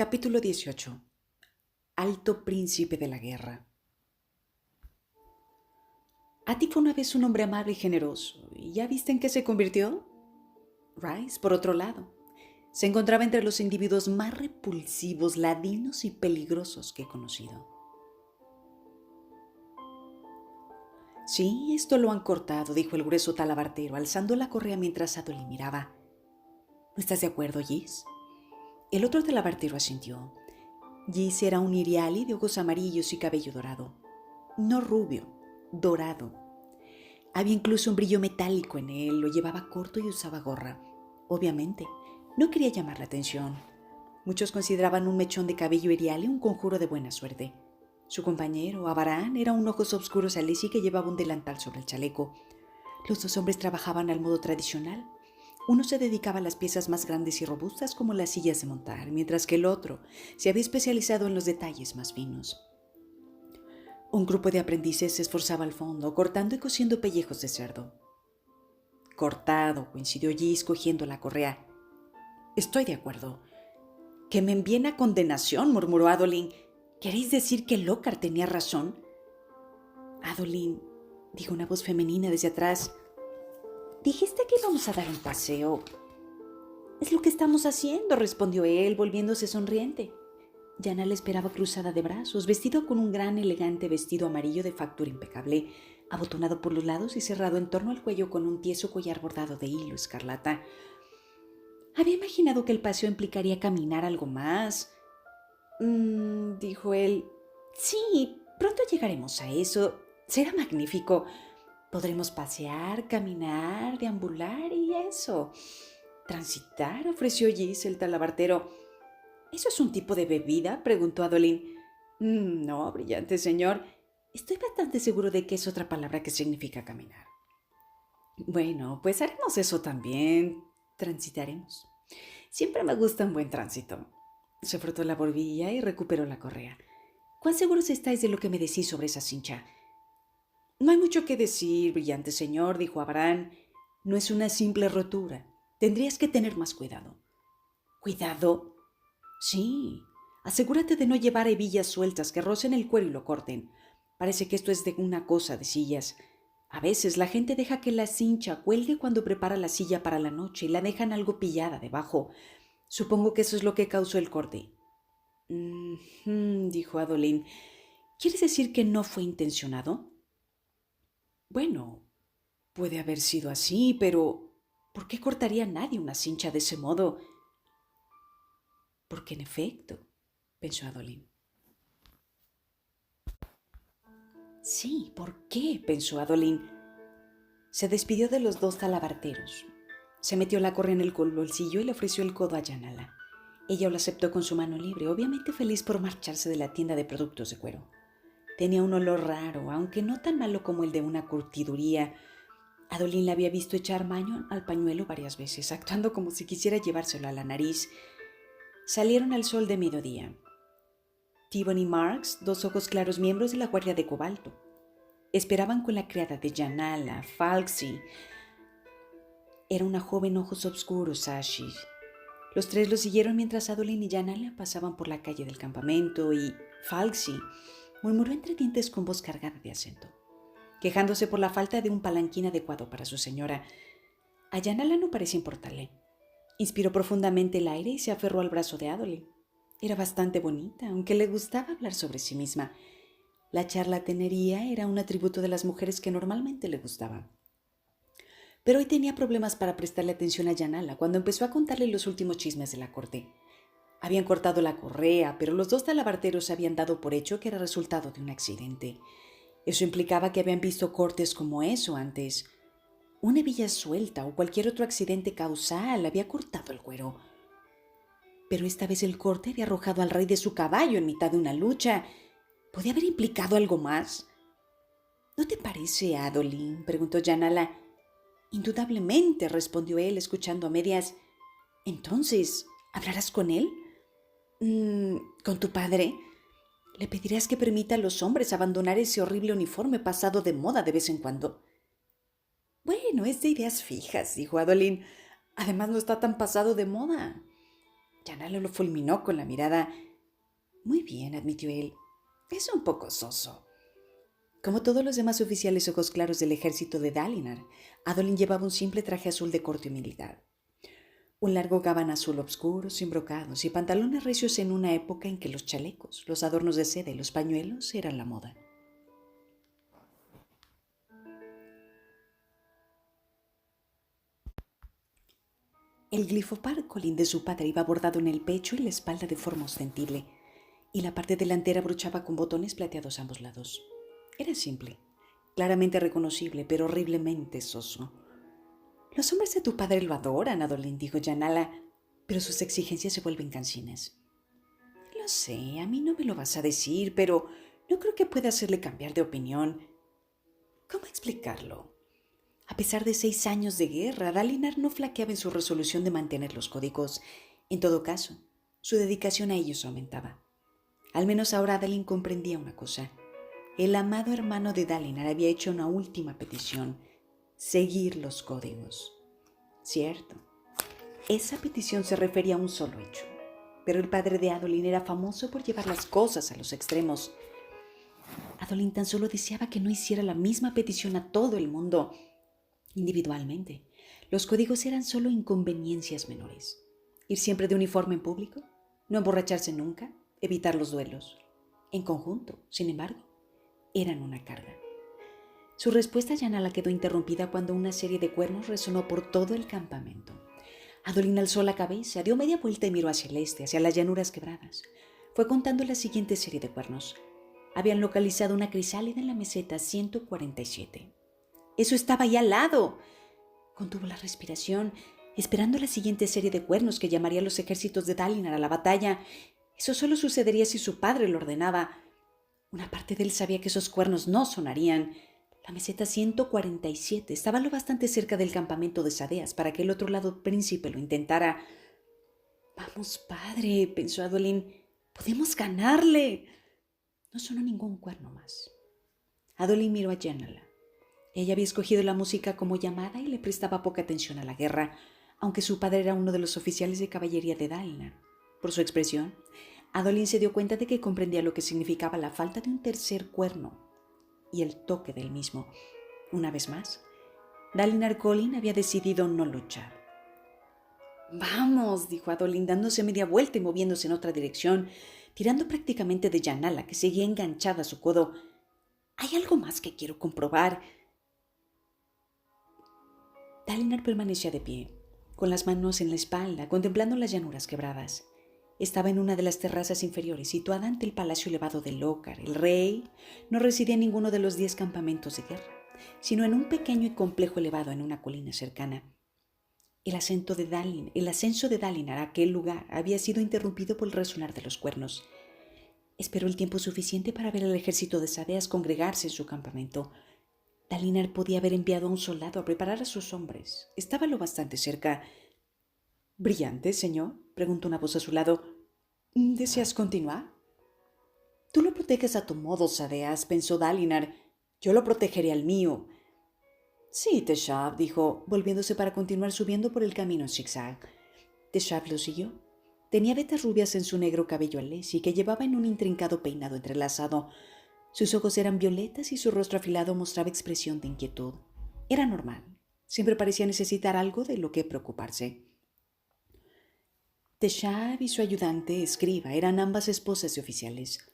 Capítulo 18. Alto príncipe de la guerra. Ati fue una vez un hombre amable y generoso. ¿Y ya viste en qué se convirtió? Rice, por otro lado, se encontraba entre los individuos más repulsivos, ladinos y peligrosos que he conocido. Sí, esto lo han cortado, dijo el grueso talabartero, alzando la correa mientras Adolin miraba. ¿No estás de acuerdo, Gis? El otro talabartero asintió. Gis era un iriali de ojos amarillos y cabello dorado. No rubio, dorado. Había incluso un brillo metálico en él, lo llevaba corto y usaba gorra. Obviamente, no quería llamar la atención. Muchos consideraban un mechón de cabello iriali un conjuro de buena suerte. Su compañero, Abarán, era un ojos oscuros alesi que llevaba un delantal sobre el chaleco. Los dos hombres trabajaban al modo tradicional. Uno se dedicaba a las piezas más grandes y robustas como las sillas de montar, mientras que el otro se había especializado en los detalles más finos. Un grupo de aprendices se esforzaba al fondo, cortando y cosiendo pellejos de cerdo. Cortado, coincidió Gis cogiendo la correa. Estoy de acuerdo. Que me envíen a condenación, murmuró Adolin. ¿Queréis decir que Lockhart tenía razón? Adolin, dijo una voz femenina desde atrás. Dijiste que íbamos a dar un paseo. Es lo que estamos haciendo, respondió él, volviéndose sonriente. Yana le esperaba cruzada de brazos, vestido con un gran elegante vestido amarillo de factura impecable, abotonado por los lados y cerrado en torno al cuello con un tieso collar bordado de hilo escarlata. Había imaginado que el paseo implicaría caminar algo más. Dijo él. Sí, pronto llegaremos a eso. Será magnífico. Podremos pasear, caminar, deambular y eso. Transitar, ofreció Gis, el talabartero. ¿Eso es un tipo de bebida?, preguntó Adolin. No, brillante señor. Estoy bastante seguro de que es otra palabra que significa caminar. Bueno, pues haremos eso también. Transitaremos. Siempre me gusta un buen tránsito. Se frotó la barbilla y recuperó la correa. ¿Cuán seguros estáis de lo que me decís sobre esa cincha? No hay mucho que decir, brillante señor, dijo Abraham. No es una simple rotura. Tendrías que tener más cuidado. ¿Cuidado? Sí. Asegúrate de no llevar hebillas sueltas que rocen el cuero y lo corten. Parece que esto es de una cosa de sillas. A veces la gente deja que la cincha cuelgue cuando prepara la silla para la noche y la dejan algo pillada debajo. Supongo que eso es lo que causó el corte. Dijo Adolin. ¿Quieres decir que no fue intencionado? Bueno, puede haber sido así, pero ¿por qué cortaría nadie una cincha de ese modo? Porque en efecto, pensó Adolin. Sí, ¿por qué?, pensó Adolin. Se despidió de los dos talabarteros. Se metió la correa en el bolsillo y le ofreció el codo a Yanala. Ella lo aceptó con su mano libre, obviamente feliz por marcharse de la tienda de productos de cuero. Tenía un olor raro, aunque no tan malo como el de una curtiduría. Adolin la había visto echar mano al pañuelo varias veces, actuando como si quisiera llevárselo a la nariz. Salieron al sol de mediodía. Tibbon y Marks, dos ojos claros miembros de la Guardia de Cobalto, esperaban con la criada de Yanala, Falksy. Era una joven ojos oscuros, Ashish. Los tres lo siguieron mientras Adolin y Yanala pasaban por la calle del campamento y Falksy murmuró entre dientes con voz cargada de acento, quejándose por la falta de un palanquín adecuado para su señora. A Yanala no parecía importarle. Inspiró profundamente el aire y se aferró al brazo de Adolin. Era bastante bonita, aunque le gustaba hablar sobre sí misma. La charlatanería era un atributo de las mujeres que normalmente le gustaba. Pero hoy tenía problemas para prestarle atención a Yanala cuando empezó a contarle los últimos chismes de la corte. Habían cortado la correa, pero los dos talabarteros habían dado por hecho que era resultado de un accidente. Eso implicaba que habían visto cortes como eso antes. Una hebilla suelta o cualquier otro accidente causal había cortado el cuero. Pero esta vez el corte había arrojado al rey de su caballo en mitad de una lucha. ¿Podía haber implicado algo más? ¿No te parece, Adolin?, preguntó Yanala. Indudablemente, respondió él, escuchando a medias. Entonces, ¿hablarás con él? ¿Con tu padre? ¿Le pedirás que permita a los hombres abandonar ese horrible uniforme pasado de moda de vez en cuando? Bueno, es de ideas fijas, dijo Adolin. Además, no está tan pasado de moda. Yanala lo fulminó con la mirada. Muy bien, admitió él. Es un poco soso. Como todos los demás oficiales ojos claros del ejército de Dalinar, Adolin llevaba un simple traje azul de corte militar. Un largo gabán azul oscuro, sin brocados y pantalones recios en una época en que los chalecos, los adornos de seda y los pañuelos eran la moda. El glifo Parcolin de su padre iba bordado en el pecho y la espalda de forma ostensible, y la parte delantera brochaba con botones plateados a ambos lados. Era simple, claramente reconocible, pero horriblemente soso. Los hombres de tu padre lo adoran, Adolin, dijo Yanala, pero sus exigencias se vuelven cansinas. Lo sé, a mí no me lo vas a decir, pero no creo que pueda hacerle cambiar de opinión. ¿Cómo explicarlo? A pesar de 6 años de guerra, Dalinar no flaqueaba en su resolución de mantener los códigos. En todo caso, su dedicación a ellos aumentaba. Al menos ahora Adalin comprendía una cosa. El amado hermano de Dalinar había hecho una última petición: seguir los códigos. Cierto, esa petición se refería a un solo hecho, pero el padre de Adolin era famoso por llevar las cosas a los extremos. Adolin tan solo deseaba que no hiciera la misma petición a todo el mundo. Individualmente, los códigos eran solo inconveniencias menores. Ir siempre de uniforme en público, no emborracharse nunca, evitar los duelos. En conjunto, sin embargo, eran una carga. Su respuesta a Yanala quedó interrumpida cuando una serie de cuernos resonó por todo el campamento. Adolin alzó la cabeza, dio media vuelta y miró hacia el este, hacia las llanuras quebradas. Fue contando la siguiente serie de cuernos. Habían localizado una crisálida en la meseta 147. ¡Eso estaba ahí al lado! Contuvo la respiración, esperando la siguiente serie de cuernos que llamaría a los ejércitos de Dalinar a la batalla. Eso solo sucedería si su padre lo ordenaba. Una parte de él sabía que esos cuernos no sonarían. La meseta 147 estaba lo bastante cerca del campamento de Sadeas para que el otro lado príncipe lo intentara. «Vamos, padre», pensó Adolin, «podemos ganarle». No sonó ningún cuerno más. Adolin miró a Yanala. Ella había escogido la música como llamada y le prestaba poca atención a la guerra, aunque su padre era uno de los oficiales de caballería de Dalinar. Por su expresión, Adolin se dio cuenta de que comprendía lo que significaba la falta de un tercer cuerno y el toque del mismo. Una vez más, Dalinar Kholin había decidido no luchar. «Vamos», dijo Adolin, dándose media vuelta y moviéndose en otra dirección, tirando prácticamente de Yanala, que seguía enganchada a su codo. «Hay algo más que quiero comprobar». Dalinar permanecía de pie, con las manos en la espalda, contemplando las llanuras quebradas. Estaba en una de las terrazas inferiores, situada ante el palacio elevado de Lokar. El rey no residía en ninguno de los 10 campamentos de guerra, sino en un pequeño y complejo elevado en una colina cercana. El ascenso de Dalinar a aquel lugar había sido interrumpido por el resonar de los cuernos. Esperó el tiempo suficiente para ver al ejército de Sadeas congregarse en su campamento. Dalinar podía haber enviado a un soldado a preparar a sus hombres. Estaba lo bastante cerca. «¿Brillante, señor?», preguntó una voz a su lado. «¿Deseas continuar?» «Tú lo proteges a tu modo, Sadeas», pensó Dalinar. «Yo lo protegeré al mío». «Sí, Teshab», dijo, volviéndose para continuar subiendo por el camino en zigzag. Teshab lo siguió. Tenía vetas rubias en su negro cabello alesi que llevaba en un intrincado peinado entrelazado. Sus ojos eran violetas y su rostro afilado mostraba expresión de inquietud. Era normal. Siempre parecía necesitar algo de lo que preocuparse. Teshab y su ayudante, escriba, eran ambas esposas de oficiales.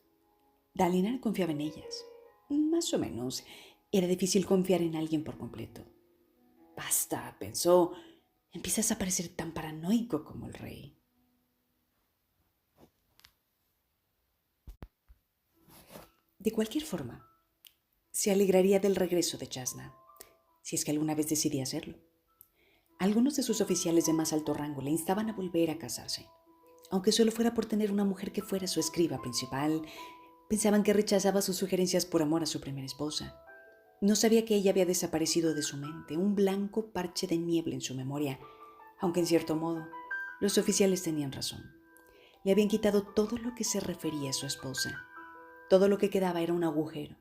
Dalinar confiaba en ellas. Más o menos. Era difícil confiar en alguien por completo. «Basta», pensó. «Empiezas a parecer tan paranoico como el rey». De cualquier forma, se alegraría del regreso de Jasnah, si es que alguna vez decidía hacerlo. Algunos de sus oficiales de más alto rango le instaban a volver a casarse, aunque solo fuera por tener una mujer que fuera su escriba principal. Pensaban que rechazaba sus sugerencias por amor a su primera esposa. No sabía que ella había desaparecido de su mente, un blanco parche de niebla en su memoria, aunque en cierto modo los oficiales tenían razón. Le habían quitado todo lo que se refería a su esposa. Todo lo que quedaba era un agujero,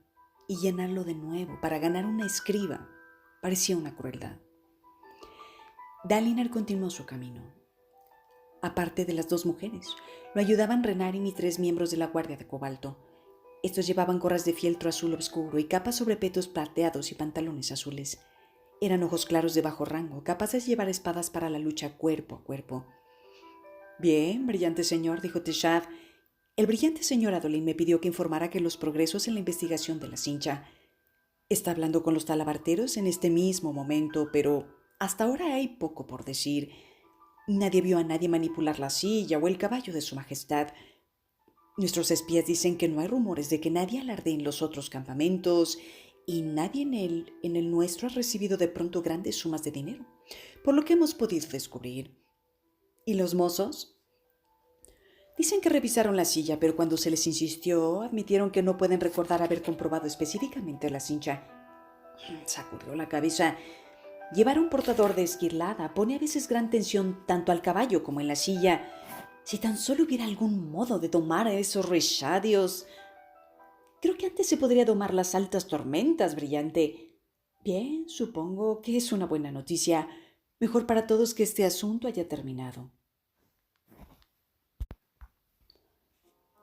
y llenarlo de nuevo para ganar una escriba parecía una crueldad. Dalinar continuó su camino. aparte de las dos mujeres. Lo ayudaban Renar y 3 miembros de la Guardia de Cobalto. Estos llevaban gorras de fieltro azul oscuro y capas sobre petos plateados y pantalones azules. Eran ojos claros de bajo rango, capaces de llevar espadas para la lucha cuerpo a cuerpo. «Bien, brillante señor», dijo Teshav. «El brillante señor Adolin me pidió que informara que los progresos en la investigación de la cincha. Está hablando con los talabarteros en este mismo momento, pero hasta ahora hay poco por decir. Nadie vio a nadie manipular la silla o el caballo de su majestad. Nuestros espías dicen que no hay rumores de que nadie alarde en los otros campamentos y nadie en el nuestro ha recibido de pronto grandes sumas de dinero, por lo que hemos podido descubrir. ¿Y los mozos? Dicen que revisaron la silla, pero cuando se les insistió, admitieron que no pueden recordar haber comprobado específicamente la cincha». Sacudió la cabeza. «Llevar un portador de esquirlada pone a veces gran tensión tanto al caballo como en la silla. Si tan solo hubiera algún modo de domar a esos reshadios. Creo que antes se podría domar las altas tormentas, brillante. Bien, supongo que es una buena noticia. Mejor para todos que este asunto haya terminado.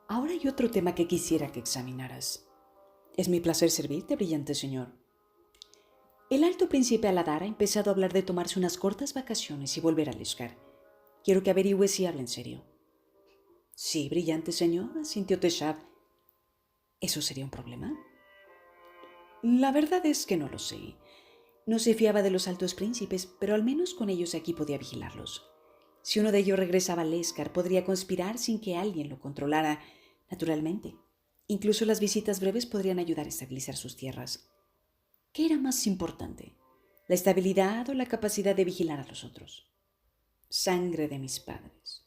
Ahora hay otro tema que quisiera que examinaras. Es mi placer servirte, brillante señor». El alto príncipe Aladar ha empezado a hablar de tomarse unas cortas vacaciones y volver a Leshkar. Quiero que averigües si habla en serio. «Sí, brillante señor», asintió Teshav. ¿Eso sería un problema? La verdad es que no lo sé. No se fiaba de los altos príncipes, pero al menos con ellos aquí podía vigilarlos. Si uno de ellos regresaba a Leshkar, podría conspirar sin que alguien lo controlara, naturalmente. Incluso las visitas breves podrían ayudar a estabilizar sus tierras. ¿Qué era más importante? ¿La estabilidad o la capacidad de vigilar a los otros? Sangre de mis padres.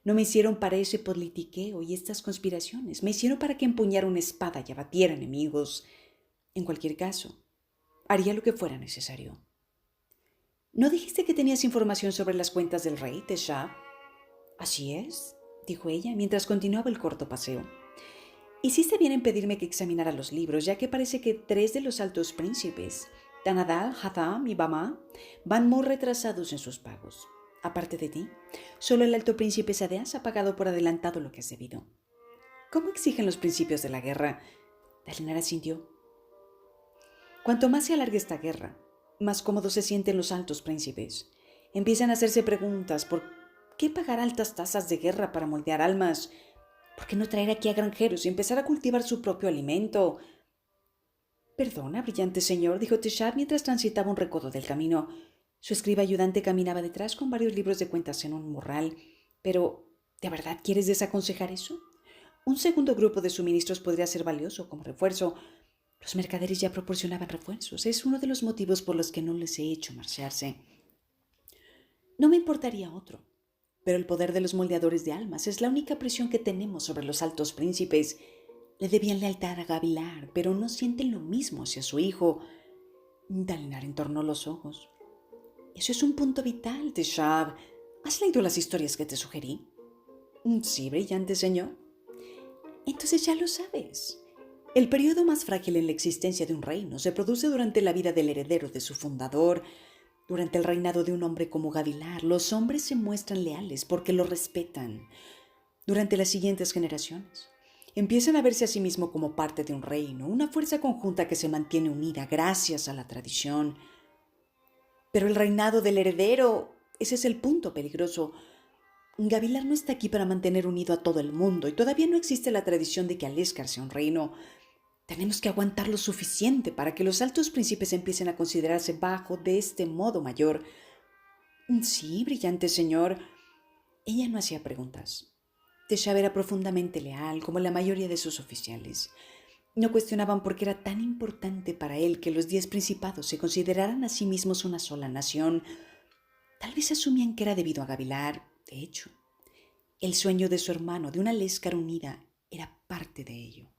No me hicieron para ese politiqueo y estas conspiraciones. Me hicieron para que empuñara una espada y abatiera enemigos. En cualquier caso, haría lo que fuera necesario. ¿No dijiste que tenías información sobre las cuentas del rey, Teshav? Así es, dijo ella mientras continuaba el corto paseo. Hiciste bien en pedirme que examinara los libros, ya que parece que 3 de los altos príncipes, Tanadal, Hatham y Bama, van muy retrasados en sus pagos. Aparte de ti, solo el alto príncipe Sadeas ha pagado por adelantado lo que has debido. ¿Cómo exigen los principios de la guerra? Dalinar asintió. Cuanto más se alargue esta guerra, más cómodos se sienten los altos príncipes. Empiezan a hacerse preguntas: ¿por qué pagar altas tasas de guerra para moldear almas? ¿Por qué no traer aquí a granjeros y empezar a cultivar su propio alimento? Perdona, brillante señor, dijo Teshav mientras transitaba un recodo del camino. Su escriba ayudante caminaba detrás con varios libros de cuentas en un morral. Pero, ¿de verdad quieres desaconsejar eso? Un segundo grupo de suministros podría ser valioso como refuerzo. Los mercaderes ya proporcionaban refuerzos. Es uno de los motivos por los que no les he hecho marcharse. No me importaría otro. Pero el poder de los moldeadores de almas es la única presión que tenemos sobre los altos príncipes. Le debían lealtad a Gavilar, pero no sienten lo mismo hacia su hijo. Dalinar entornó los ojos. Eso es un punto vital, Teshav. ¿Has leído las historias que te sugerí? Sí, brillante señor. Entonces ya lo sabes. El periodo más frágil en la existencia de un reino se produce durante la vida del heredero de su fundador. Durante el reinado de un hombre como Gavilar, los hombres se muestran leales porque lo respetan. Durante las siguientes generaciones, empiezan a verse a sí mismos como parte de un reino, una fuerza conjunta que se mantiene unida gracias a la tradición. Pero el reinado del heredero, ese es el punto peligroso. Gavilar no está aquí para mantener unido a todo el mundo y todavía no existe la tradición de que Aleskar sea un reino. Tenemos que aguantar lo suficiente para que los altos príncipes empiecen a considerarse bajo de este modo mayor. Sí, brillante señor. Ella no hacía preguntas. Teshav era profundamente leal, como la mayoría de sus oficiales. No cuestionaban por qué era tan importante para él que los 10 principados se consideraran a sí mismos una sola nación. Tal vez asumían que era debido a Gavilar. De hecho, el sueño de su hermano de una Leshkar unida era parte de ello.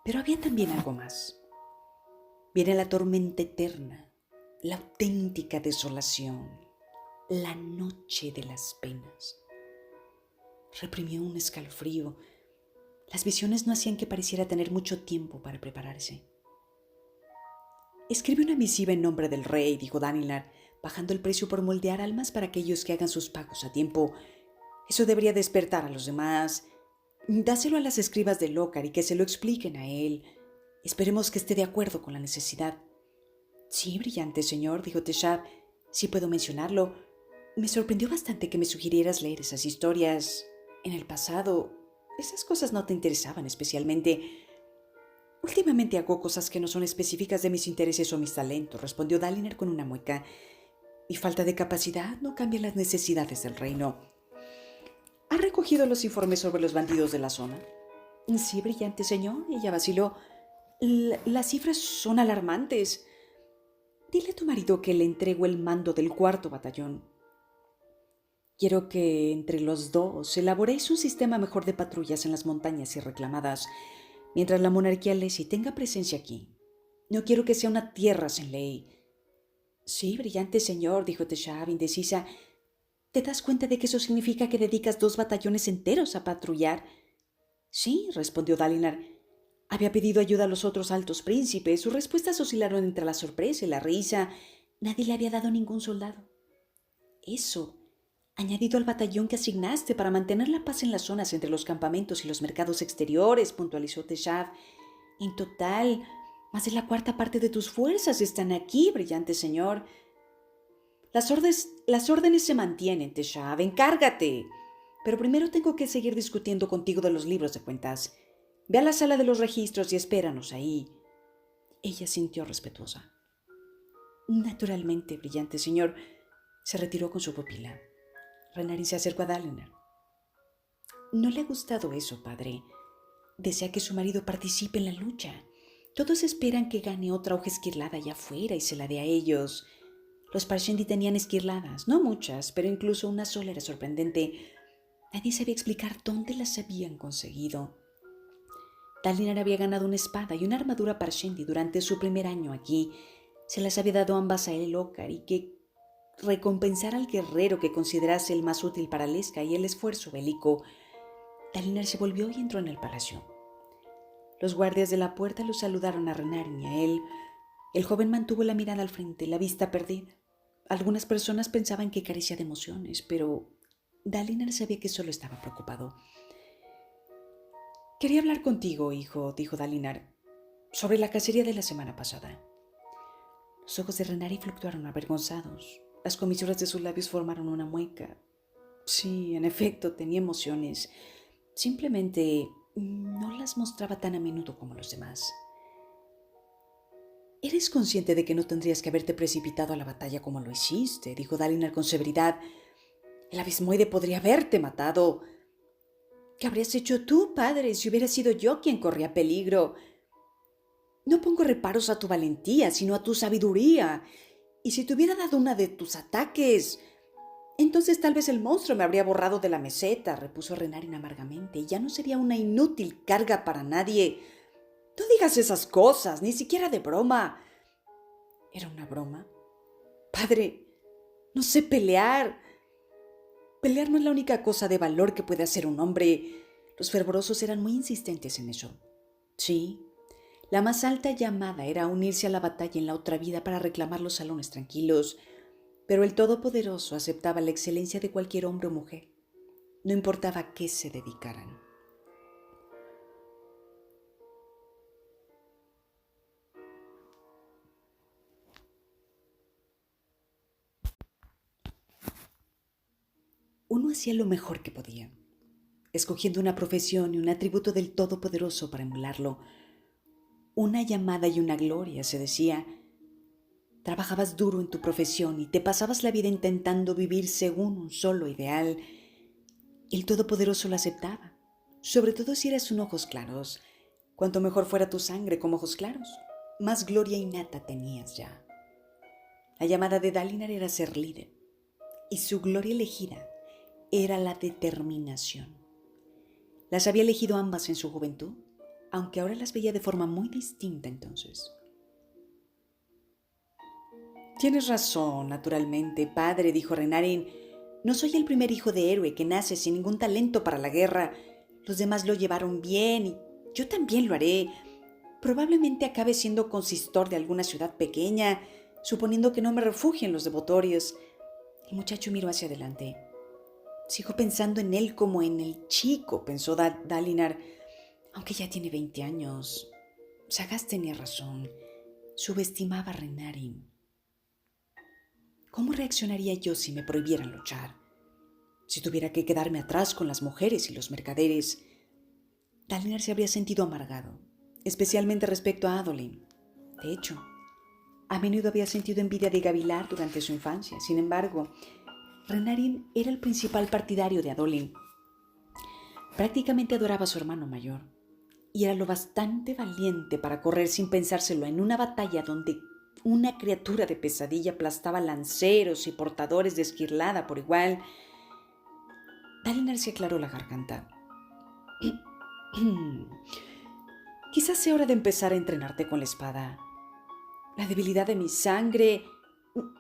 Pero había también algo más. Viene la tormenta eterna, la auténtica desolación, la noche de las penas. Reprimió un escalofrío. Las visiones no hacían que pareciera tener mucho tiempo para prepararse. Escribe una misiva en nombre del rey, dijo Dalinar, bajando el precio por moldear almas para aquellos que hagan sus pagos a tiempo. Eso debería despertar a los demás. Dáselo a las escribas de Lócar y que se lo expliquen a él. Esperemos que esté de acuerdo con la necesidad. Sí, brillante señor, dijo Teshab. Si puedo mencionarlo. Me sorprendió bastante que me sugirieras leer esas historias. En el pasado, esas cosas no te interesaban especialmente. Últimamente hago cosas que no son específicas de mis intereses o mis talentos, respondió Dalinar con una mueca. Mi falta de capacidad no cambia las necesidades del reino. ¿Ha recogido los informes sobre los bandidos de la zona? Sí, brillante señor, ella vaciló. Las cifras son alarmantes. Dile a tu marido que le entrego el mando del 4º batallón. Quiero que entre los dos elaboréis un sistema mejor de patrullas en las montañas y reclamadas, mientras la monarquía lesi tenga presencia aquí. No quiero que sea una tierra sin ley. Sí, brillante señor, dijo Teshab, indecisa. ¿Te das cuenta de que eso significa que dedicas 2 batallones enteros a patrullar? Sí, respondió Dalinar. Había pedido ayuda a los otros altos príncipes. Sus respuestas oscilaron entre la sorpresa y la risa. Nadie le había dado ningún soldado. Eso, añadido al batallón que asignaste para mantener la paz en las zonas entre los campamentos y los mercados exteriores, puntualizó Teshab. En total, más de la 1/4 parte de tus fuerzas están aquí, brillante señor. Las órdenes se mantienen, Teshab. Encárgate. Pero primero tengo que seguir discutiendo contigo de los libros de cuentas. Ve a la sala de los registros y espéranos ahí. Ella sintió respetuosa. Naturalmente, brillante señor. Se retiró con su pupila. Renarin se acercó a Dalinar. No le ha gustado eso, padre. Desea que su marido participe en la lucha. Todos esperan que gane otra hoja esquirlada allá afuera y se la dé a ellos. Los Parshendi tenían esquirladas, no muchas, pero incluso una sola era sorprendente. Nadie sabía explicar dónde las habían conseguido. Dalinar había ganado una espada y una armadura Parshendi durante su primer año aquí. Se las había dado ambas a Elócar y que recompensara al guerrero que considerase el más útil para Leska y el esfuerzo bélico. Dalinar se volvió y entró en el palacio. Los guardias de la puerta lo saludaron a Renarin y a él. El joven mantuvo la mirada al frente, la vista perdida. Algunas personas pensaban que carecía de emociones, pero Dalinar sabía que solo estaba preocupado. Quería hablar contigo, hijo, dijo Dalinar, sobre la cacería de la semana pasada. Los ojos de Renarin fluctuaron avergonzados. Las comisuras de sus labios formaron una mueca. Sí, en efecto, tenía emociones. Simplemente no las mostraba tan a menudo como los demás. «¿Eres consciente de que no tendrías que haberte precipitado a la batalla como lo hiciste?», dijo Dalinar con severidad. «El abismoide podría haberte matado». «¿Qué habrías hecho tú, padre, si hubiera sido yo quien corría peligro?» «No pongo reparos a tu valentía, sino a tu sabiduría. Y si te hubiera dado una de tus ataques, entonces tal vez el monstruo me habría borrado de la meseta», repuso Renarin amargamente, «y ya no sería una inútil carga para nadie». «No digas esas cosas, ni siquiera de broma». ¿Era una broma? «Padre, no sé pelear». «Pelear no es la única cosa de valor que puede hacer un hombre». Los fervorosos eran muy insistentes en eso. Sí, la más alta llamada era unirse a la batalla en la otra vida para reclamar los salones tranquilos, pero el Todopoderoso aceptaba la excelencia de cualquier hombre o mujer, no importaba a qué se dedicaran. Uno hacía lo mejor que podía, escogiendo una profesión y un atributo del Todopoderoso para emularlo. Una llamada y una gloria, se decía. Trabajabas duro en tu profesión y te pasabas la vida intentando vivir según un solo ideal. El Todopoderoso lo aceptaba, sobre todo si eras un ojos claros. Cuanto mejor fuera tu sangre como ojos claros, más gloria innata tenías ya. La llamada de Dalinar era ser líder, y su gloria elegida era la determinación. Las había elegido ambas en su juventud, aunque ahora las veía de forma muy distinta entonces. «Tienes razón, naturalmente, padre», dijo Renarin. «No soy el primer hijo de héroe que nace sin ningún talento para la guerra. Los demás lo llevaron bien y yo también lo haré. Probablemente acabe siendo consistor de alguna ciudad pequeña, suponiendo que no me refugio en los devotorios. El muchacho miró hacia adelante. Sigo pensando en él como en el chico, pensó Dalinar, aunque ya tiene 20 años. Sagaz tenía razón. Subestimaba a Renarin. ¿Cómo reaccionaría yo si me prohibieran luchar? Si tuviera que quedarme atrás con las mujeres y los mercaderes. Dalinar se habría sentido amargado, especialmente respecto a Adolin. De hecho, a menudo había sentido envidia de Gavilar durante su infancia. Sin embargo, Renarin era el principal partidario de Adolin. Prácticamente adoraba a su hermano mayor, y era lo bastante valiente para correr sin pensárselo en una batalla donde una criatura de pesadilla aplastaba lanceros y portadores de esquirlada por igual. Dalinar se aclaró la garganta. Quizás sea hora de empezar a entrenarte con la espada. La debilidad de mi sangre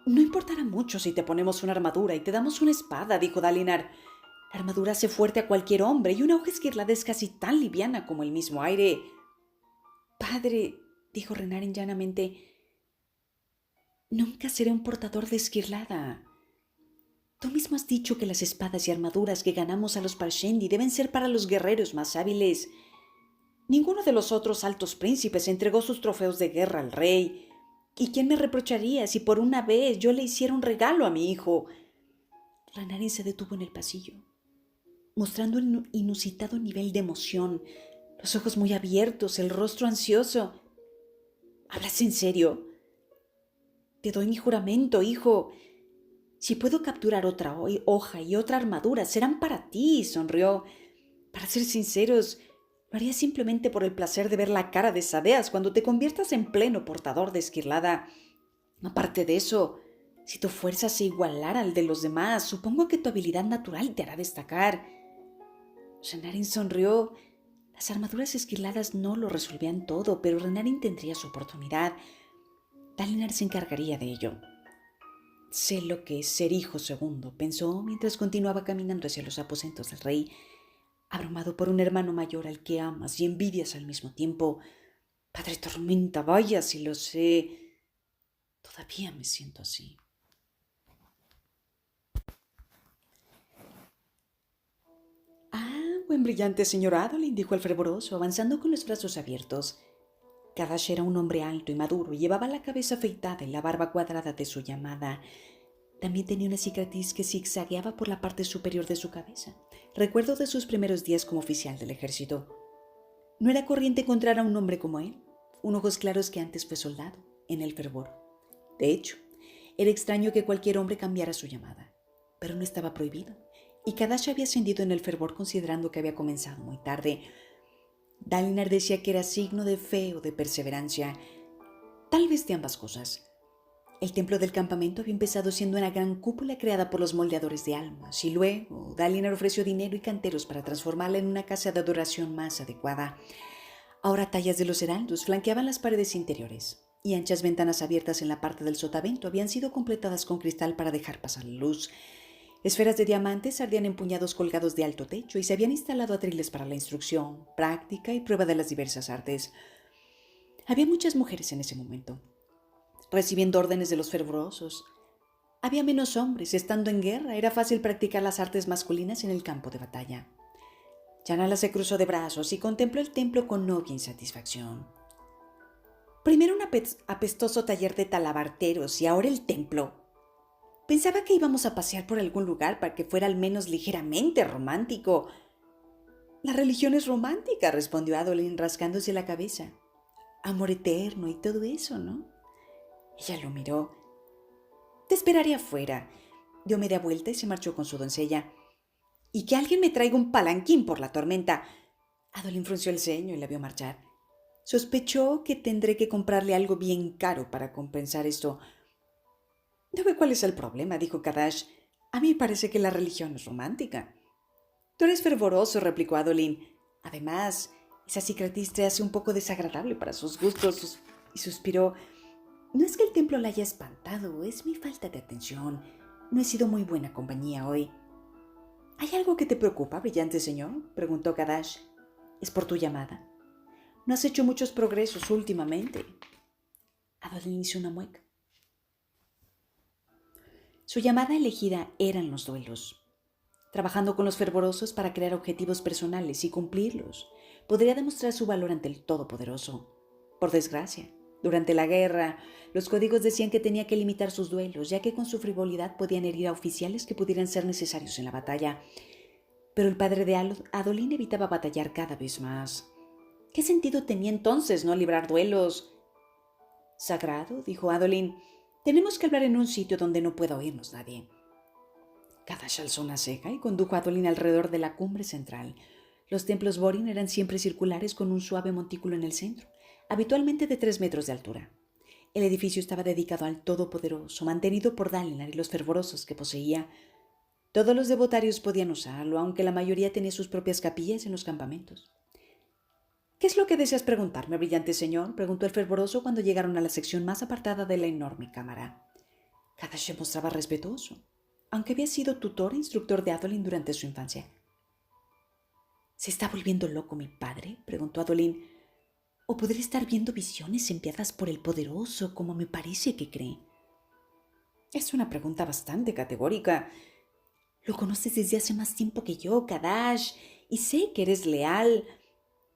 no importará mucho si te ponemos una armadura y te damos una espada, dijo Dalinar. La armadura hace fuerte a cualquier hombre y una hoja esquirlada es casi tan liviana como el mismo aire. Padre, dijo Renarin llanamente, nunca seré un portador de esquirlada. Tú mismo has dicho que las espadas y armaduras que ganamos a los Parshendi deben ser para los guerreros más hábiles. Ninguno de los otros altos príncipes entregó sus trofeos de guerra al rey. ¿Y quién me reprocharía si por una vez yo le hiciera un regalo a mi hijo? Renarin se detuvo en el pasillo, mostrando un inusitado nivel de emoción, los ojos muy abiertos, el rostro ansioso. ¿Hablas en serio? Te doy mi juramento, hijo. Si puedo capturar otra hoja y otra armadura, serán para ti, sonrió. Para ser sinceros, lo haría simplemente por el placer de ver la cara de Sadeas cuando te conviertas en pleno portador de esquirlada. Aparte de eso, si tu fuerza se igualara al de los demás, supongo que tu habilidad natural te hará destacar. Renarin sonrió. Las armaduras esquirladas no lo resolvían todo, pero Renarin tendría su oportunidad. Dalinar se encargaría de ello. Sé lo que es ser hijo segundo, pensó mientras continuaba caminando hacia los aposentos del rey, abrumado por un hermano mayor al que amas y envidias al mismo tiempo. Padre Tormenta, vaya si lo sé. Todavía me siento así. Buen brillante señor Adolin, dijo el fervoroso, avanzando con los brazos abiertos. Kadash era un hombre alto y maduro, y llevaba la cabeza afeitada y la barba cuadrada de su llamada. También tenía una cicatriz que zigzagueaba por la parte superior de su cabeza, recuerdo de sus primeros días como oficial del ejército. No era corriente encontrar a un hombre como él, un ojos claros que antes fue soldado, en el fervor. De hecho, era extraño que cualquier hombre cambiara su llamada, pero no estaba prohibido, y Kadash había ascendido en el fervor considerando que había comenzado muy tarde. Dalinar decía que era signo de fe o de perseverancia, tal vez de ambas cosas. El templo del campamento había empezado siendo una gran cúpula creada por los moldeadores de almas, y luego Dalinar ofreció dinero y canteros para transformarla en una casa de adoración más adecuada. Ahora tallas de los heraldos flanqueaban las paredes interiores, y anchas ventanas abiertas en la parte del sotavento habían sido completadas con cristal para dejar pasar la luz. Esferas de diamantes ardían en puñados colgados de alto techo y se habían instalado atriles para la instrucción, práctica y prueba de las diversas artes. Había muchas mujeres en ese momento, recibiendo órdenes de los fervorosos. Había menos hombres, estando en guerra era fácil practicar las artes masculinas en el campo de batalla. Yanala se cruzó de brazos y contempló el templo con obvia insatisfacción. Primero un apestoso taller de talabarteros y ahora el templo. Pensaba que íbamos a pasear por algún lugar para que fuera al menos ligeramente romántico. La religión es romántica, respondió Adolin rascándose la cabeza. Amor eterno y todo eso, ¿no? Ella lo miró. Te esperaré afuera. Dio media vuelta y se marchó con su doncella. Y que alguien me traiga un palanquín por la tormenta. Adolin frunció el ceño y la vio marchar. Sospechó que tendré que comprarle algo bien caro para compensar esto. No veo cuál es el problema, dijo Kadash. A mí me parece que la religión es romántica. Tú eres fervoroso, replicó Adolin. Además, esa cicatriz te hace un poco desagradable para sus gustos. Y suspiró. No es que el templo la haya espantado, es mi falta de atención. No he sido muy buena compañía hoy. ¿Hay algo que te preocupa, brillante señor?, preguntó Kadash. ¿Es por tu llamada? No has hecho muchos progresos últimamente. Adolin hizo una mueca. Su llamada elegida eran los duelos. Trabajando con los fervorosos para crear objetivos personales y cumplirlos, podría demostrar su valor ante el Todopoderoso. Por desgracia, durante la guerra, los códigos decían que tenía que limitar sus duelos, ya que con su frivolidad podían herir a oficiales que pudieran ser necesarios en la batalla. Pero el padre de Adolin evitaba batallar cada vez más. ¿Qué sentido tenía entonces no librar duelos? Sagrado, dijo Adolin, tenemos que hablar en un sitio donde no pueda oírnos nadie. Kadash alzó una ceja y condujo a Adolin alrededor de la cumbre central. Los templos Borin eran siempre circulares con un suave montículo en el centro, habitualmente de 3 metros de altura. El edificio estaba dedicado al Todopoderoso, mantenido por Dalinar y los fervorosos que poseía. Todos los devotarios podían usarlo, aunque la mayoría tenía sus propias capillas en los campamentos. «¿Qué es lo que deseas preguntarme, brillante señor?», preguntó el fervoroso cuando llegaron a la sección más apartada de la enorme cámara. Kadash se mostraba respetuoso, aunque había sido tutor e instructor de Adolin durante su infancia. «¿Se está volviendo loco mi padre?», preguntó Adolin. «¿O podré estar viendo visiones enviadas por el poderoso, como me parece que cree?». «Es una pregunta bastante categórica. Lo conoces desde hace más tiempo que yo, Kadash, y sé que eres leal.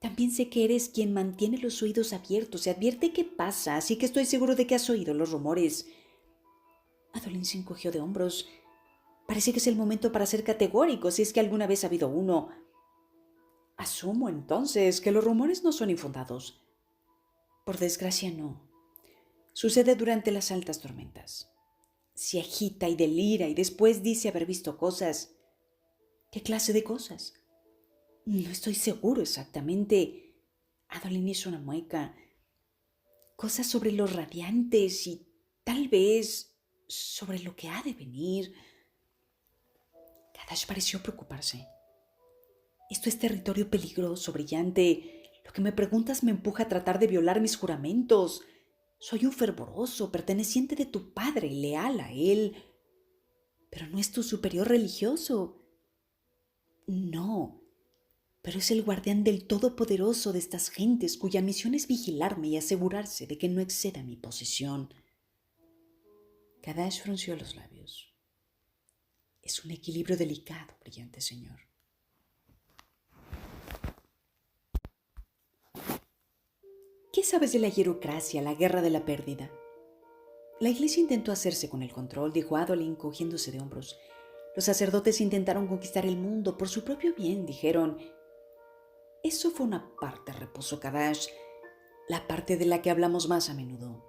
También sé que eres quien mantiene los oídos abiertos y advierte qué pasa, así que estoy seguro de que has oído los rumores». Adolin se encogió de hombros. «Parece que es el momento para ser categórico, si es que alguna vez ha habido uno». «Asumo entonces que los rumores no son infundados». «Por desgracia no. Sucede durante las altas tormentas. Se agita y delira y después dice haber visto cosas». «¿Qué clase de cosas?». «No estoy seguro exactamente». Adolin hizo una mueca. «Cosas sobre los radiantes y tal vez sobre lo que ha de venir». Kadash pareció preocuparse. «Esto es territorio peligroso, brillante. Lo que me preguntas me empuja a tratar de violar mis juramentos. Soy un fervoroso, perteneciente de tu padre, leal a él. Pero no es tu superior religioso». «No, pero es el guardián del Todopoderoso de estas gentes cuya misión es vigilarme y asegurarse de que no exceda mi posesión». Kadash frunció los labios. «Es un equilibrio delicado, brillante señor». «¿Qué sabes de la hierocracia, la guerra de la pérdida?». «La iglesia intentó hacerse con el control», dijo Adolin, cogiéndose de hombros. «Los sacerdotes intentaron conquistar el mundo por su propio bien», dijeron. «Eso fue una parte», repuso Kadash, «la parte de la que hablamos más a menudo.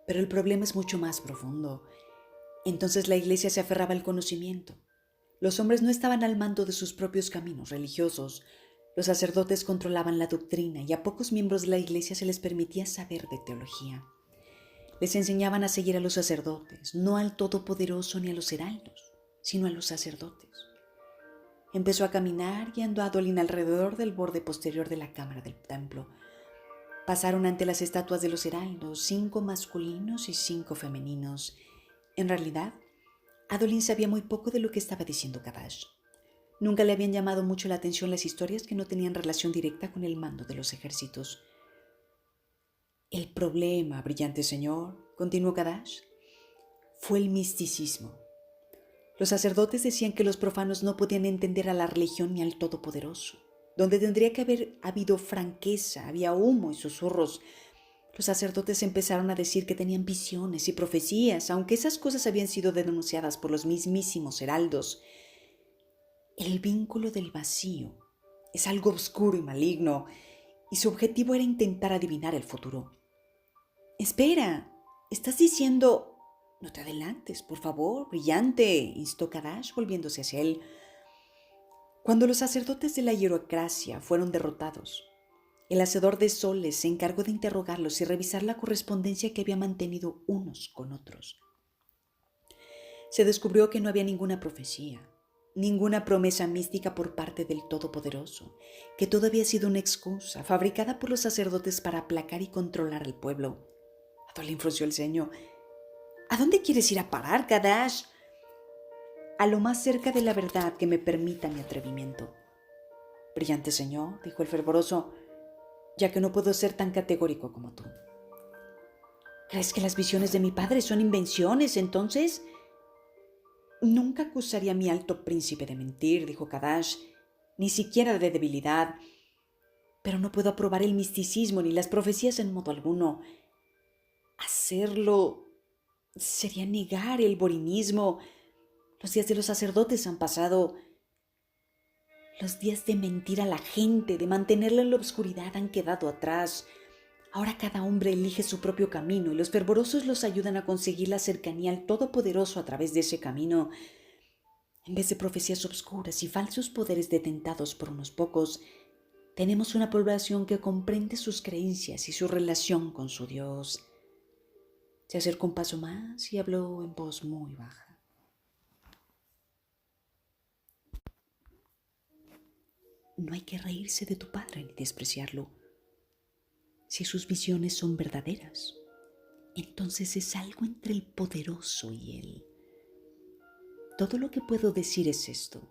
Pero el problema es mucho más profundo. Entonces la iglesia se aferraba al conocimiento. Los hombres no estaban al mando de sus propios caminos religiosos. Los sacerdotes controlaban la doctrina y a pocos miembros de la iglesia se les permitía saber de teología. Les enseñaban a seguir a los sacerdotes, no al Todopoderoso ni a los heraldos, sino a los sacerdotes». Empezó a caminar guiando a Adolin alrededor del borde posterior de la cámara del templo. Pasaron ante las estatuas de los heraldos, 5 masculinos y 5 femeninos. En realidad, Adolin sabía muy poco de lo que estaba diciendo Kadash. Nunca le habían llamado mucho la atención las historias que no tenían relación directa con el mando de los ejércitos. «El problema, brillante señor», continuó Kadash, «fue el misticismo. Los sacerdotes decían que los profanos no podían entender a la religión ni al Todopoderoso. Donde tendría que haber habido franqueza, había humo y susurros. Los sacerdotes empezaron a decir que tenían visiones y profecías, aunque esas cosas habían sido denunciadas por los mismísimos heraldos. El vínculo del vacío es algo oscuro y maligno, y su objetivo era intentar adivinar el futuro». «Espera, ¿estás diciendo...?» «No te adelantes, por favor, brillante», instó Kadash volviéndose hacia él. Cuando los sacerdotes de la hierocracia fueron derrotados, el hacedor de soles se encargó de interrogarlos y revisar la correspondencia que había mantenido unos con otros. Se descubrió que no había ninguna profecía, ninguna promesa mística por parte del Todopoderoso, que todo había sido una excusa fabricada por los sacerdotes para aplacar y controlar al pueblo. Adolin frunció el ceño. «¿A dónde quieres ir a parar, Kadash?». «A lo más cerca de la verdad que me permita mi atrevimiento». «Brillante señor», dijo el fervoroso, ya que no puedo ser tan categórico como tú. ¿Crees que las visiones de mi padre son invenciones, entonces? Nunca acusaría a mi alto príncipe de mentir, dijo Kadash, ni siquiera de debilidad. Pero no puedo aprobar el misticismo ni las profecías en modo alguno. Hacerlo sería negar el borimismo. Los días de los sacerdotes han pasado. Los días de mentir a la gente, de mantenerla en la oscuridad, han quedado atrás. Ahora cada hombre elige su propio camino y los fervorosos los ayudan a conseguir la cercanía al Todopoderoso a través de ese camino. En vez de profecías obscuras y falsos poderes detentados por unos pocos, tenemos una población que comprende sus creencias y su relación con su Dios. Se acercó un paso más y habló en voz muy baja. No hay que reírse de tu padre ni despreciarlo. Si sus visiones son verdaderas, entonces es algo entre el poderoso y él. Todo lo que puedo decir es esto.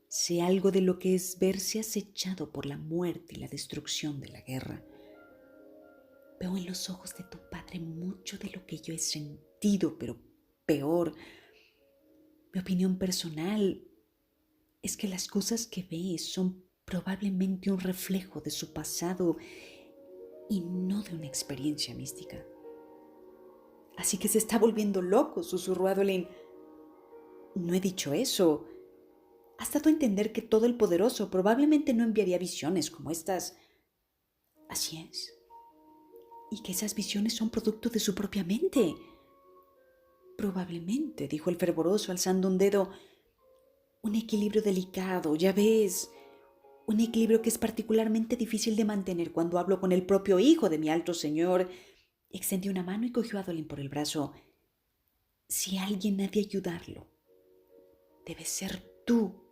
Sé algo de lo que es verse acechado por la muerte y la destrucción de la guerra. Veo en los ojos de tu padre mucho de lo que yo he sentido, pero peor. Mi opinión personal es que las cosas que ve son probablemente un reflejo de su pasado y no de una experiencia mística. Así que se está volviendo loco, susurró Adolin. No he dicho eso. Has dado a entender que todo el poderoso probablemente no enviaría visiones como estas. Así es. Y que esas visiones son producto de su propia mente. Probablemente, dijo el fervoroso alzando un dedo. Un equilibrio delicado, ya ves. Un equilibrio que es particularmente difícil de mantener cuando hablo con el propio hijo de mi alto señor. Extendió una mano y cogió a Adolin por el brazo. Si alguien ha de ayudarlo, debe ser tú.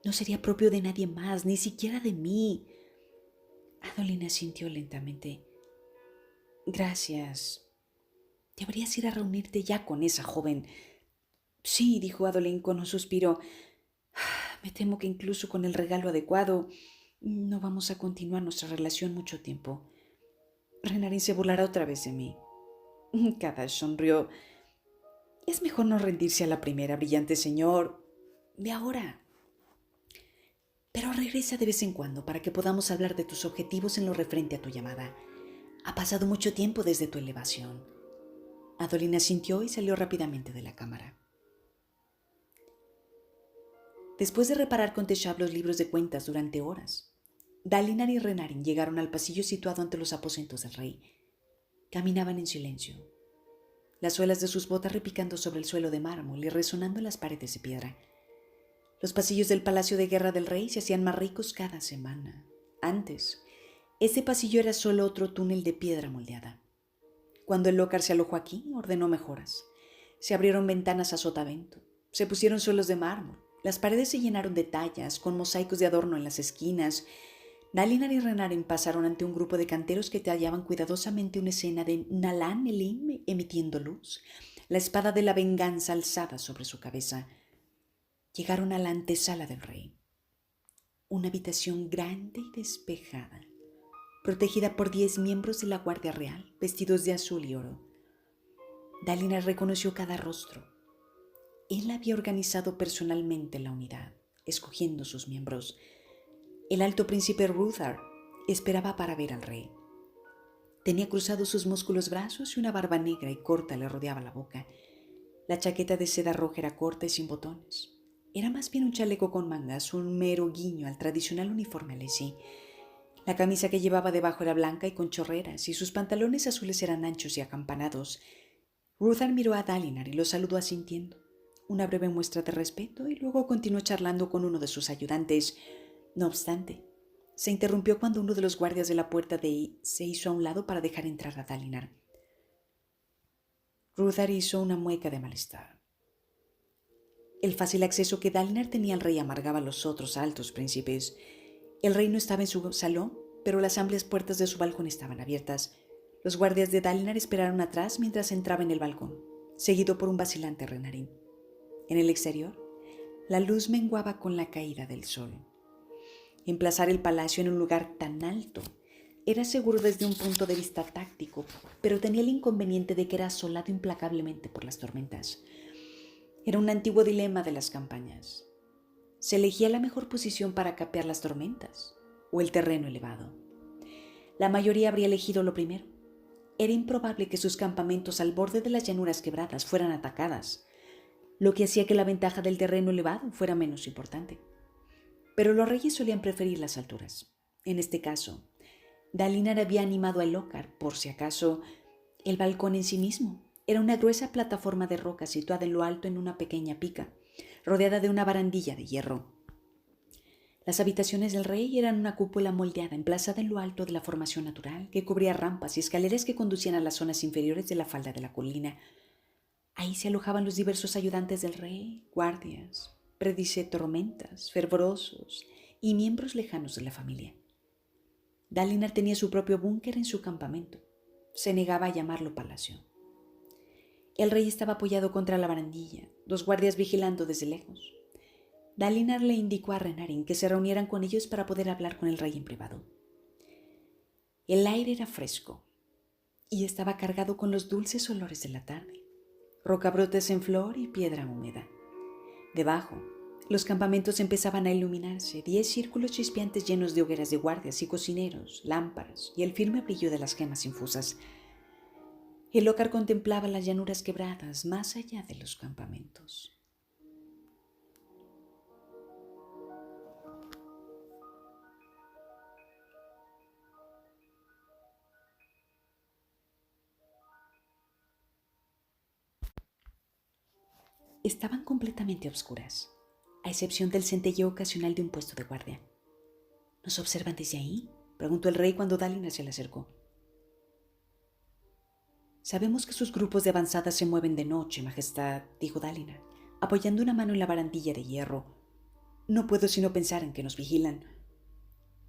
No sería propio de nadie más, ni siquiera de mí. Adolin asintió lentamente. Gracias. Deberías ir a reunirte ya con esa joven. Sí, dijo Adolin con un suspiro. Me temo que incluso con el regalo adecuado no vamos a continuar nuestra relación mucho tiempo. Renarin se burlará otra vez de mí. Kadash sonrió. Es mejor no rendirse a la primera, brillante señor. Ve ahora. Pero regresa de vez en cuando para que podamos hablar de tus objetivos en lo referente a tu llamada. Ha pasado mucho tiempo desde tu elevación. Adolin asintió y salió rápidamente de la cámara. Después de reparar con Teshab los libros de cuentas durante horas, Dalinar y Renarin llegaron al pasillo situado ante los aposentos del rey. Caminaban en silencio, las suelas de sus botas repicando sobre el suelo de mármol y resonando en las paredes de piedra. Los pasillos del palacio de guerra del rey se hacían más ricos cada semana. Antes, ese pasillo era solo otro túnel de piedra moldeada. Cuando el lócar se alojó aquí, ordenó mejoras. Se abrieron ventanas a sotavento, se pusieron suelos de mármol, las paredes se llenaron de tallas, con mosaicos de adorno en las esquinas. Dalinar y Renarin pasaron ante un grupo de canteros que tallaban cuidadosamente una escena de Nalan Elim emitiendo luz, la espada de la venganza alzada sobre su cabeza. Llegaron a la antesala del rey, una habitación grande y despejada, protegida por 10 miembros de la Guardia Real, vestidos de azul y oro. Dalinar reconoció cada rostro. Él había organizado personalmente la unidad, escogiendo sus miembros. El alto príncipe Ruthar esperaba para ver al rey. Tenía cruzados sus músculos brazos y una barba negra y corta le rodeaba la boca. La chaqueta de seda roja era corta y sin botones. Era más bien un chaleco con mangas, un mero guiño al tradicional uniforme alesí. La camisa que llevaba debajo era blanca y con chorreras, y sus pantalones azules eran anchos y acampanados. Ruthar miró a Dalinar y lo saludó asintiendo. Una breve muestra de respeto y luego continuó charlando con uno de sus ayudantes. No obstante, se interrumpió cuando uno de los guardias de la puerta se hizo a un lado para dejar entrar a Dalinar. Ruthar hizo una mueca de malestar. El fácil acceso que Dalinar tenía al rey amargaba a los otros altos príncipes. El rey no estaba en su salón, pero las amplias puertas de su balcón estaban abiertas. Los guardias de Dalinar esperaron atrás mientras entraba en el balcón, seguido por un vacilante Renarin. En el exterior, la luz menguaba con la caída del sol. Emplazar el palacio en un lugar tan alto era seguro desde un punto de vista táctico, pero tenía el inconveniente de que era asolado implacablemente por las tormentas. Era un antiguo dilema de las campañas. ¿Se elegía la mejor posición para capear las tormentas o el terreno elevado? La mayoría habría elegido lo primero. Era improbable que sus campamentos al borde de las llanuras quebradas fueran atacadas, lo que hacía que la ventaja del terreno elevado fuera menos importante. Pero los reyes solían preferir las alturas. En este caso, Dalinar había animado a Elhokar, por si acaso, el balcón en sí mismo. Era una gruesa plataforma de roca situada en lo alto en una pequeña pica, rodeada de una barandilla de hierro. Las habitaciones del rey eran una cúpula moldeada emplazada en lo alto de la formación natural, que cubría rampas y escaleras que conducían a las zonas inferiores de la falda de la colina. Ahí se alojaban los diversos ayudantes del rey, guardias, predice tormentas, fervorosos y miembros lejanos de la familia. Dalinar tenía su propio búnker en su campamento. Se negaba a llamarlo palacio. El rey estaba apoyado contra la barandilla, dos guardias vigilando desde lejos. Dalinar le indicó a Renarin que se reunieran con ellos para poder hablar con el rey en privado. El aire era fresco y estaba cargado con los dulces olores de la tarde, rocabrotes en flor y piedra húmeda. Debajo, los campamentos empezaban a iluminarse, 10 círculos chispeantes llenos de hogueras de guardias y cocineros, lámparas y el firme brillo de las gemas infusas. Elhokar contemplaba las llanuras quebradas más allá de los campamentos. Estaban completamente a oscuras, a excepción del centelleo ocasional de un puesto de guardia. ¿Nos observan desde ahí?, preguntó el rey cuando Dalinar se le acercó. Sabemos que sus grupos de avanzada se mueven de noche, Majestad, dijo Dalinar, apoyando una mano en la barandilla de hierro. No puedo sino pensar en que nos vigilan.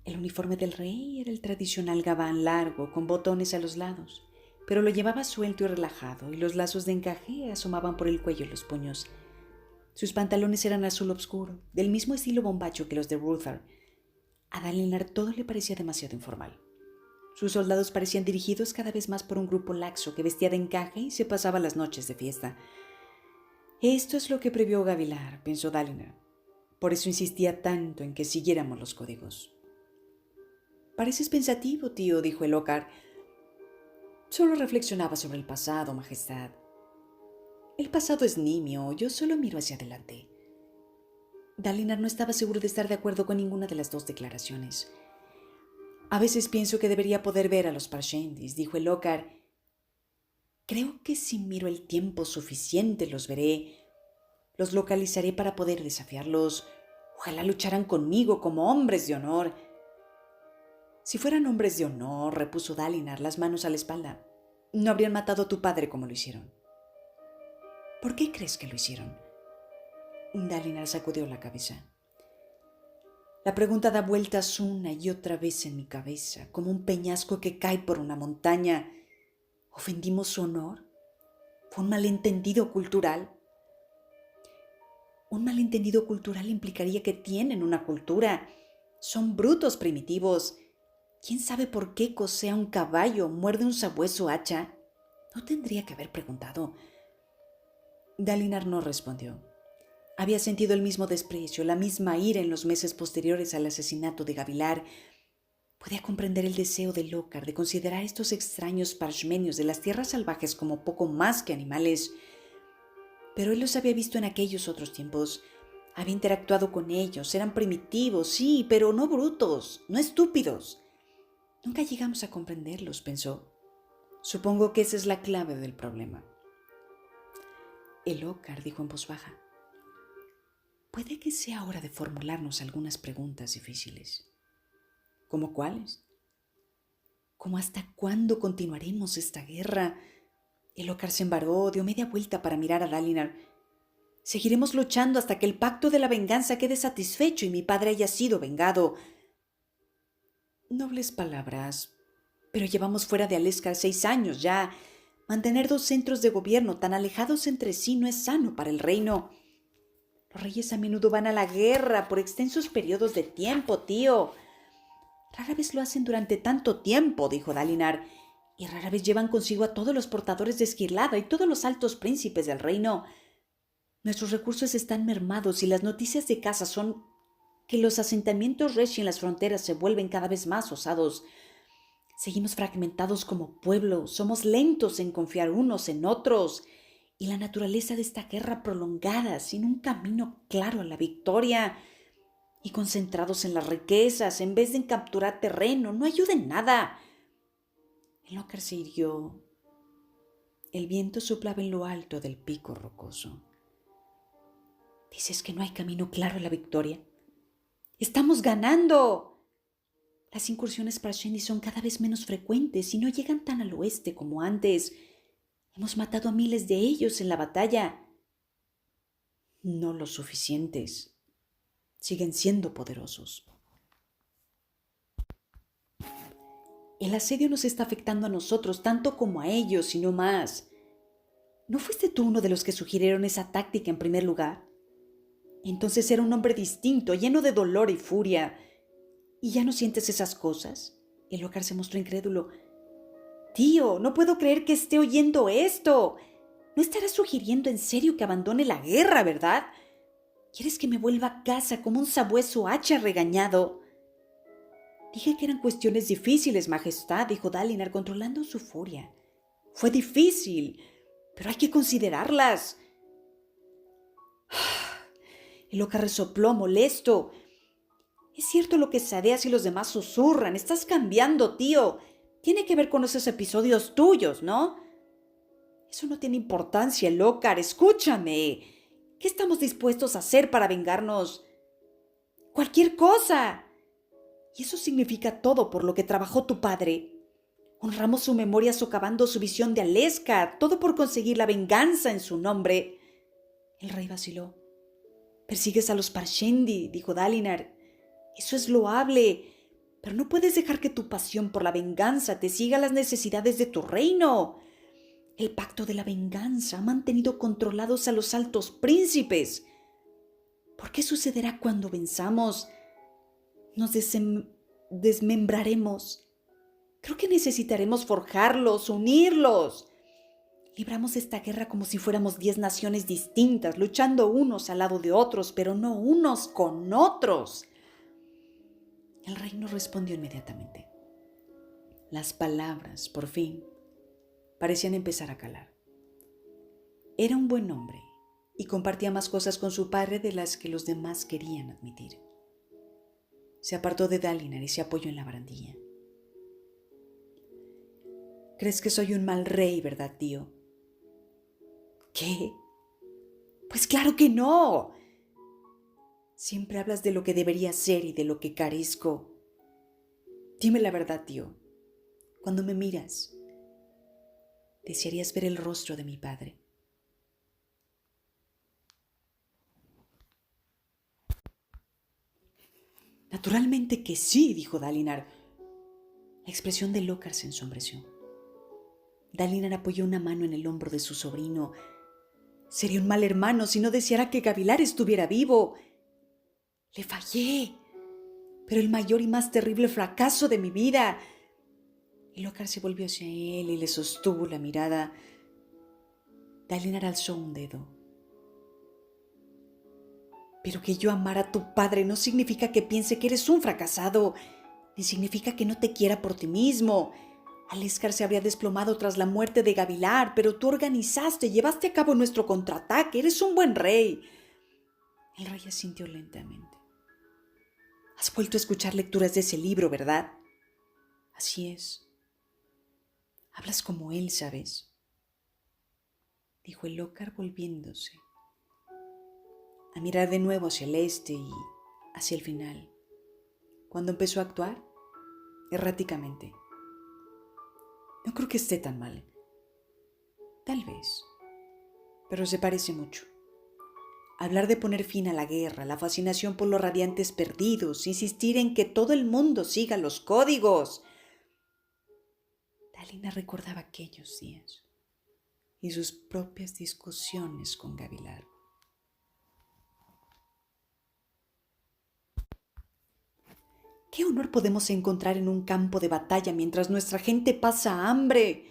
El uniforme del rey era el tradicional gabán largo, con botones a los lados, pero lo llevaba suelto y relajado, y los lazos de encaje asomaban por el cuello y los puños. Sus pantalones eran azul oscuro, del mismo estilo bombacho que los de Ruthar. A Dalinar todo le parecía demasiado informal. Sus soldados parecían dirigidos cada vez más por un grupo laxo que vestía de encaje y se pasaba las noches de fiesta. Esto es lo que previó Gavilar, pensó Dalinar. Por eso insistía tanto en que siguiéramos los códigos. Pareces pensativo, tío, dijo Elhokar. Solo reflexionaba sobre el pasado, Majestad. El pasado es nimio, yo solo miro hacia adelante. Dalinar no estaba seguro de estar de acuerdo con ninguna de las dos declaraciones. A veces pienso que debería poder ver a los Parshendis, dijo Elhokar. Creo que si miro el tiempo suficiente los veré. Los localizaré para poder desafiarlos. Ojalá lucharan conmigo como hombres de honor. Si fueran hombres de honor, repuso Dalinar, las manos a la espalda, no habrían matado a tu padre como lo hicieron. ¿Por qué crees que lo hicieron? Dalinar sacudió la cabeza. La pregunta da vueltas una y otra vez en mi cabeza, como un peñasco que cae por una montaña. ¿Ofendimos su honor? ¿Fue un malentendido cultural? Un malentendido cultural implicaría que tienen una cultura. Son brutos primitivos. ¿Quién sabe por qué cosea un caballo, muerde un sabueso hacha? No tendría que haber preguntado. Dalinar no respondió. Había sentido el mismo desprecio, la misma ira en los meses posteriores al asesinato de Gavilar. Podía comprender el deseo de Elhokar de considerar a estos extraños parshmenios de las tierras salvajes como poco más que animales. Pero él los había visto en aquellos otros tiempos. Había interactuado con ellos. Eran primitivos, sí, pero no brutos, no estúpidos. Nunca llegamos a comprenderlos, pensó. Supongo que esa es la clave del problema. Elhokar dijo en voz baja. Puede que sea hora de formularnos algunas preguntas difíciles. ¿Cómo cuáles? ¿Cómo hasta cuándo continuaremos esta guerra? Elhokar se embaró, dio media vuelta para mirar a Dalinar. Seguiremos luchando hasta que el pacto de la venganza quede satisfecho y mi padre haya sido vengado. Nobles palabras, pero llevamos fuera de Aleskar 6 años ya. Mantener 2 centros de gobierno tan alejados entre sí no es sano para el reino. Los reyes a menudo van a la guerra por extensos periodos de tiempo, tío. Rara vez lo hacen durante tanto tiempo, dijo Dalinar, y rara vez llevan consigo a todos los portadores de Esquirlada y todos los altos príncipes del reino. Nuestros recursos están mermados y las noticias de casa son que los asentamientos reshi en las fronteras se vuelven cada vez más osados. Seguimos fragmentados como pueblo, somos lentos en confiar unos en otros, y la naturaleza de esta guerra prolongada, sin un camino claro a la victoria, y concentrados en las riquezas en vez de en capturar terreno, no ayuda en nada. El Lócar se irguió. El viento soplaba en lo alto del pico rocoso. ¿Dices que no hay camino claro a la victoria? ¡Estamos ganando! Las incursiones para Shendy son cada vez menos frecuentes y no llegan tan al oeste como antes. Hemos matado a miles de ellos en la batalla. No lo suficientes. Siguen siendo poderosos. El asedio nos está afectando a nosotros tanto como a ellos y no más. ¿No fuiste tú uno de los que sugirieron esa táctica en primer lugar? Entonces era un hombre distinto, lleno de dolor y furia. ¿Y ya no sientes esas cosas? El Lócar se mostró incrédulo. Tío, no puedo creer que esté oyendo esto. No estarás sugiriendo en serio que abandone la guerra, ¿verdad? ¿Quieres que me vuelva a casa como un sabueso hacha regañado? Dije que eran cuestiones difíciles, Majestad, dijo Dalinar, controlando su furia. Fue difícil, pero hay que considerarlas. El Lócar resopló, molesto. Es cierto lo que Sadeas y los demás susurran. Estás cambiando, tío. Tiene que ver con esos episodios tuyos, ¿no? Eso no tiene importancia, Lócar. Escúchame. ¿Qué estamos dispuestos a hacer para vengarnos? Cualquier cosa. Y eso significa todo por lo que trabajó tu padre. Honramos su memoria socavando su visión de Aleska, todo por conseguir la venganza en su nombre. El rey vaciló. Persigues a los Parshendi, dijo Dalinar. Eso es loable, pero no puedes dejar que tu pasión por la venganza te siga las necesidades de tu reino. El pacto de la venganza ha mantenido controlados a los altos príncipes. ¿Por qué sucederá cuando venzamos? Nos desmembraremos. Creo que necesitaremos forjarlos, unirlos. Libramos esta guerra como si fuéramos 10 naciones distintas, luchando unos al lado de otros, pero no unos con otros. El rey no respondió inmediatamente. Las palabras, por fin, parecían empezar a calar. Era un buen hombre y compartía más cosas con su padre de las que los demás querían admitir. Se apartó de Dalinar y se apoyó en la barandilla. ¿Crees que soy un mal rey, verdad, tío? ¿Qué? Pues claro que no. Siempre hablas de lo que debería ser y de lo que carezco. Dime la verdad, tío. Cuando me miras, ¿desearías ver el rostro de mi padre? Naturalmente que sí, dijo Dalinar. La expresión de Lócar se ensombreció. Dalinar apoyó una mano en el hombro de su sobrino. Sería un mal hermano si no deseara que Gavilar estuviera vivo. Le fallé, pero el mayor y más terrible fracaso de mi vida. Y Lócar se volvió hacia él y le sostuvo la mirada. Dalinar alzó un dedo. Pero que yo amara a tu padre no significa que piense que eres un fracasado, ni significa que no te quiera por ti mismo. Aléscar se habría desplomado tras la muerte de Gavilar, pero tú organizaste, llevaste a cabo nuestro contraataque. Eres un buen rey. El rey asintió lentamente. Has vuelto a escuchar lecturas de ese libro, ¿verdad? Así es. Hablas como él, ¿sabes? Dijo el Lócar volviéndose a mirar de nuevo hacia el este y hacia el final, cuando empezó a actuar erráticamente. No creo que esté tan mal. Tal vez, pero se parece mucho. Hablar de poner fin a la guerra, la fascinación por los radiantes perdidos, insistir en que todo el mundo siga los códigos. Dalinar recordaba aquellos días y sus propias discusiones con Gavilar. ¿Qué honor podemos encontrar en un campo de batalla mientras nuestra gente pasa hambre?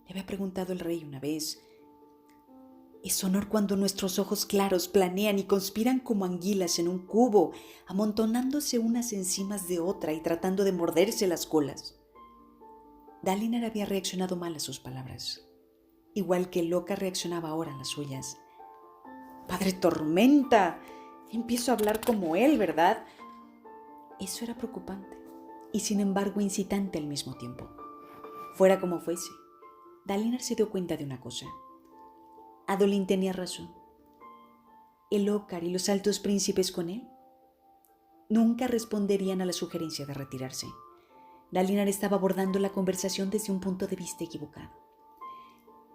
Le había preguntado el rey una vez. Es honor cuando nuestros ojos claros planean y conspiran como anguilas en un cubo, amontonándose unas encima de otra y tratando de morderse las colas. Dalinar había reaccionado mal a sus palabras, igual que Loca reaccionaba ahora a las suyas. ¡Padre Tormenta! Empiezo a hablar como él, ¿verdad? Eso era preocupante y sin embargo incitante al mismo tiempo. Fuera como fuese, Dalinar se dio cuenta de una cosa. Adolin tenía razón. El Ocar y los altos príncipes con él nunca responderían a la sugerencia de retirarse. Dalinar estaba abordando la conversación desde un punto de vista equivocado.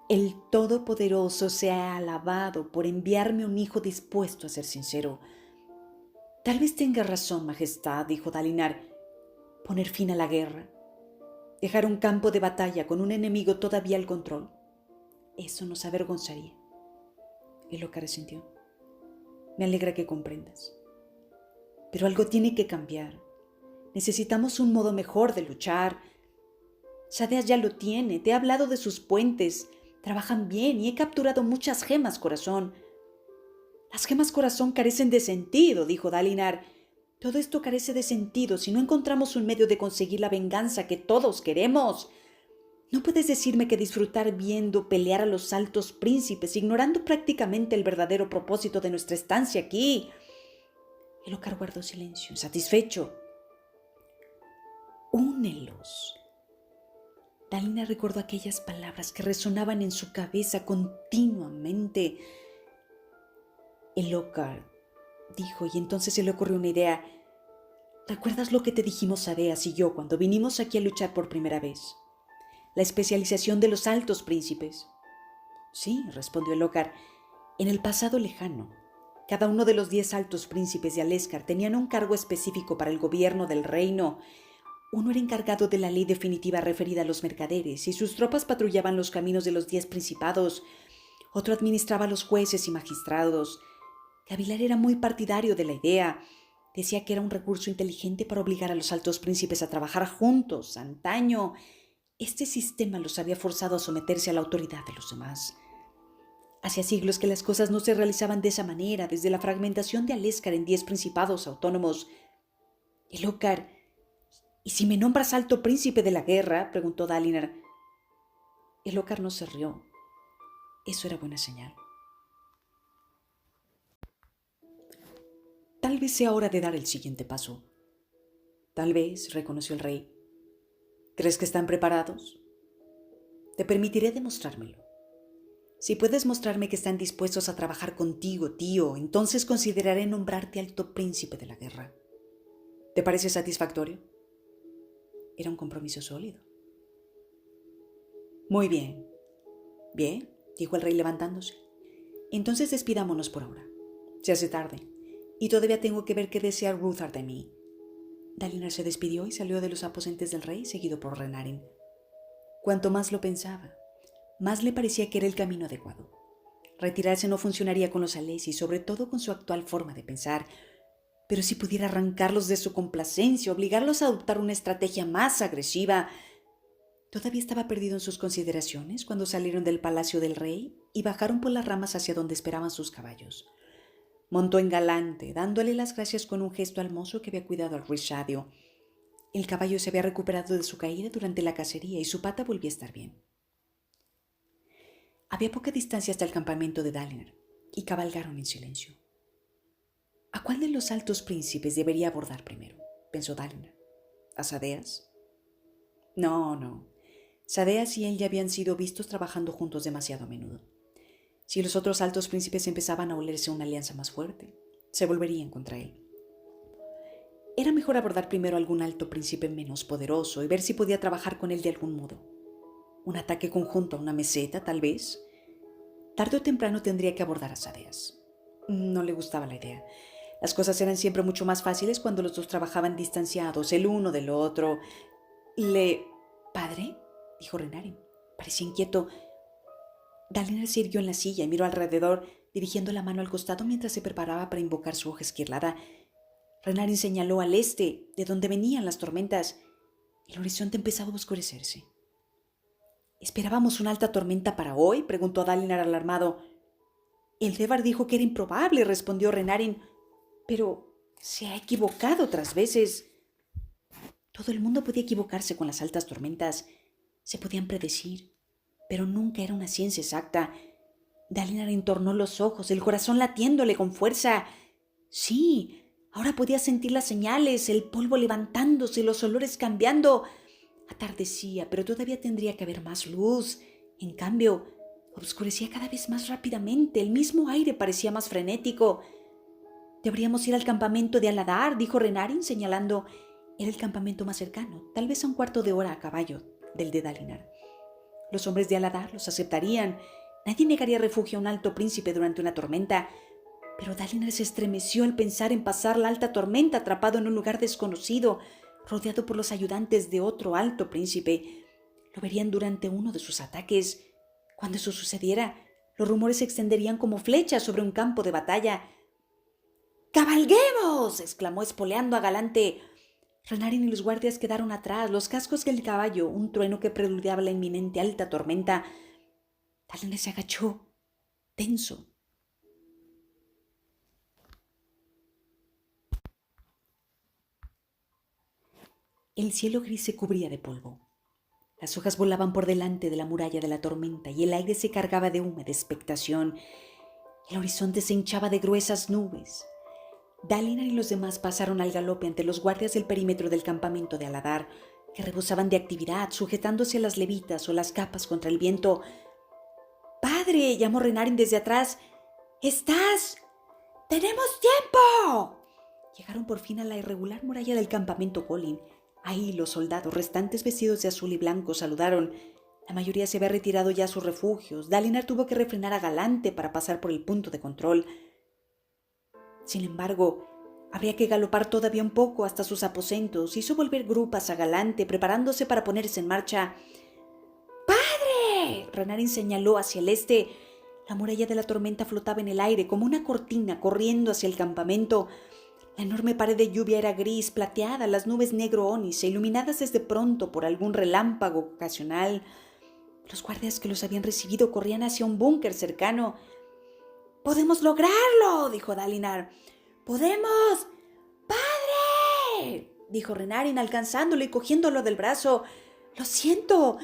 El Todopoderoso sea alabado por enviarme un hijo dispuesto a ser sincero. Tal vez tenga razón, Majestad, dijo Dalinar. Poner fin a la guerra. Dejar un campo de batalla con un enemigo todavía al control. Eso nos avergonzaría. El Ocar asintió. Me alegra que comprendas. Pero algo tiene que cambiar. Necesitamos un modo mejor de luchar. Sadeas ya lo tiene. Te he hablado de sus puentes. Trabajan bien y he capturado muchas gemas, corazón. Las gemas, corazón, carecen de sentido, dijo Dalinar. Todo esto carece de sentido si no encontramos un medio de conseguir la venganza que todos queremos. No puedes decirme que disfrutar viendo pelear a los altos príncipes, ignorando prácticamente el verdadero propósito de nuestra estancia aquí. El Ocar guardó silencio, insatisfecho. Únelos. Dalinar recordó aquellas palabras que resonaban en su cabeza continuamente. El Ocar, dijo, y entonces se le ocurrió una idea. ¿Recuerdas lo que te dijimos Sadeas y yo cuando vinimos aquí a luchar por primera vez? La especialización de los altos príncipes. Sí, respondió el Ocar. En el pasado lejano, cada uno de los 10 altos príncipes de Aléscar tenían un cargo específico para el gobierno del reino. Uno era encargado de la ley definitiva referida a los mercaderes y sus tropas patrullaban los caminos de los 10 principados. Otro administraba a los jueces y magistrados. Gavilar era muy partidario de la idea. Decía que era un recurso inteligente para obligar a los altos príncipes a trabajar juntos. Antaño, este sistema los había forzado a someterse a la autoridad de los demás. Hacía siglos que las cosas no se realizaban de esa manera, desde la fragmentación de Aléscar en 10 principados autónomos. El Ocar, ¿y si me nombras alto príncipe de la guerra?, preguntó Dalinar. El Ocar no se rió. Eso era buena señal. Tal vez sea hora de dar el siguiente paso. Tal vez, reconoció el rey. ¿Crees que están preparados? Te permitiré demostrármelo. Si puedes mostrarme que están dispuestos a trabajar contigo, tío, entonces consideraré nombrarte alto príncipe de la guerra. ¿Te parece satisfactorio? Era un compromiso sólido. Muy bien. Bien, dijo el rey levantándose. Entonces despidámonos por ahora. Se hace tarde y todavía tengo que ver qué desea Ruthard de mí. Dalinar se despidió y salió de los aposentos del rey, seguido por Renarin. Cuanto más lo pensaba, más le parecía que era el camino adecuado. Retirarse no funcionaría con los Alesi, sobre todo con su actual forma de pensar, pero si pudiera arrancarlos de su complacencia, obligarlos a adoptar una estrategia más agresiva. Todavía estaba perdido en sus consideraciones cuando salieron del palacio del rey y bajaron por las ramas hacia donde esperaban sus caballos. Montó en galante, dándole las gracias con un gesto al mozo que había cuidado al Rishadio. El caballo se había recuperado de su caída durante la cacería y su pata volvía a estar bien. Había poca distancia hasta el campamento de Dalinar y cabalgaron en silencio. ¿A cuál de los altos príncipes debería abordar primero?, pensó Dalinar. ¿A Sadeas? No. Sadeas y él ya habían sido vistos trabajando juntos demasiado a menudo. Si los otros altos príncipes empezaban a olerse una alianza más fuerte, se volverían contra él. Era mejor abordar primero a algún alto príncipe menos poderoso y ver si podía trabajar con él de algún modo. Un ataque conjunto a una meseta, tal vez. Tarde o temprano tendría que abordar a Sadeas. No le gustaba la idea. Las cosas eran siempre mucho más fáciles cuando los dos trabajaban distanciados, el uno del otro. ¿Padre?, dijo Renarin. Parecía inquieto. Dalinar se irguió en la silla y miró alrededor, dirigiendo la mano al costado mientras se preparaba para invocar su hoja esquirlada. Renarin señaló al este, de donde venían las tormentas. El horizonte empezaba a oscurecerse. ¿Esperábamos una alta tormenta para hoy?, preguntó Dalinar alarmado. El Devar dijo que era improbable, respondió Renarin, pero se ha equivocado otras veces. Todo el mundo podía equivocarse con las altas tormentas. Se podían predecir, pero nunca era una ciencia exacta. Dalinar entornó los ojos, el corazón latiéndole con fuerza. Sí, ahora podía sentir las señales, el polvo levantándose, los olores cambiando. Atardecía, pero todavía tendría que haber más luz. En cambio, oscurecía cada vez más rápidamente. El mismo aire parecía más frenético. «Deberíamos ir al campamento de Aladar», dijo Renarin, señalando. Era el campamento más cercano, tal vez a un cuarto de hora a caballo del de Dalinar. Los hombres de Aladar los aceptarían. Nadie negaría refugio a un alto príncipe durante una tormenta. Pero Dalinar se estremeció al pensar en pasar la alta tormenta atrapado en un lugar desconocido, rodeado por los ayudantes de otro alto príncipe. Lo verían durante uno de sus ataques. Cuando eso sucediera, los rumores se extenderían como flechas sobre un campo de batalla. «¡Cabalguemos!», exclamó espoleando a Galante. Renarin y los guardias quedaron atrás, los cascos del caballo, un trueno que preludiaba la inminente alta tormenta. Dalinar se agachó, tenso. El cielo gris se cubría de polvo. Las hojas volaban por delante de la muralla de la tormenta y el aire se cargaba de húmeda expectación. El horizonte se hinchaba de gruesas nubes. Dalinar y los demás pasaron al galope ante los guardias del perímetro del campamento de Aladar, que rebosaban de actividad, sujetándose a las levitas o las capas contra el viento. «¡Padre!», llamó Renarin desde atrás. «¿Estás? ¡Tenemos tiempo!». Llegaron por fin a la irregular muralla del campamento Colin. Ahí los soldados restantes vestidos de azul y blanco saludaron. La mayoría se había retirado ya a sus refugios. Dalinar tuvo que refrenar a Galante para pasar por el punto de control. Sin embargo, habría que galopar todavía un poco hasta sus aposentos. Hizo volver grupas a Galante, preparándose para ponerse en marcha. «¡Padre!», Renarin señaló hacia el este. La muralla de la tormenta flotaba en el aire como una cortina corriendo hacia el campamento. La enorme pared de lluvia era gris, plateada, las nubes negro ónice, iluminadas desde pronto por algún relámpago ocasional. Los guardias que los habían recibido corrían hacia un búnker cercano. «¡Podemos lograrlo!», dijo Dalinar. «¡Podemos! ¡Padre!», dijo Renarin, alcanzándolo y cogiéndolo del brazo. «Lo siento».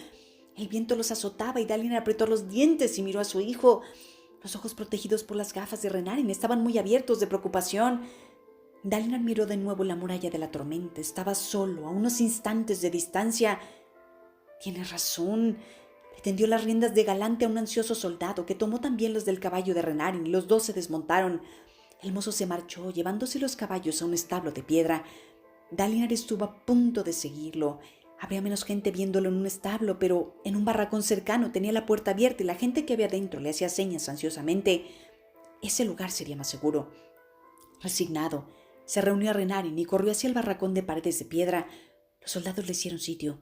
El viento los azotaba y Dalinar apretó los dientes y miró a su hijo. Los ojos protegidos por las gafas de Renarin estaban muy abiertos de preocupación. Dalinar miró de nuevo la muralla de la tormenta. Estaba solo, a unos instantes de distancia. «Tienes razón». Le tendió las riendas de Galante a un ansioso soldado, que tomó también los del caballo de Renarin, y los dos se desmontaron. El mozo se marchó, llevándose los caballos a un establo de piedra. Dalinar estuvo a punto de seguirlo. Habría menos gente viéndolo en un establo, pero en un barracón cercano tenía la puerta abierta y la gente que había dentro le hacía señas ansiosamente. Ese lugar sería más seguro. Resignado, se reunió a Renarin y corrió hacia el barracón de paredes de piedra. Los soldados le hicieron sitio.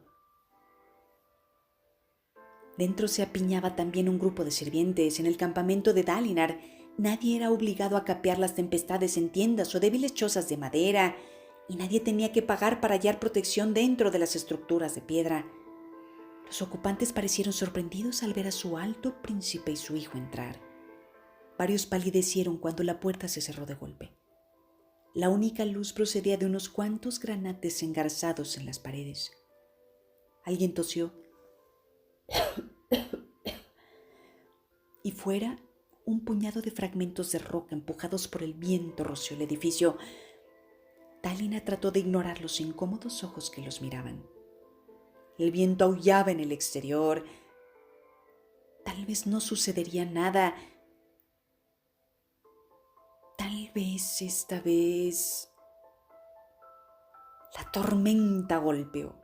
Dentro se apiñaba también un grupo de sirvientes. En el campamento de Dalinar nadie era obligado a capear las tempestades en tiendas o débiles chozas de madera, y nadie tenía que pagar para hallar protección dentro de las estructuras de piedra. Los ocupantes parecieron sorprendidos al ver a su alto príncipe y su hijo entrar. Varios palidecieron cuando la puerta se cerró de golpe. La única luz procedía de unos cuantos granates engarzados en las paredes. Alguien tosió. Y fuera, un puñado de fragmentos de roca empujados por el viento roció el edificio. Dalinar trató de ignorar los incómodos ojos que los miraban. El viento aullaba en el exterior. Tal vez no sucedería nada. Tal vez esta vez la tormenta golpeó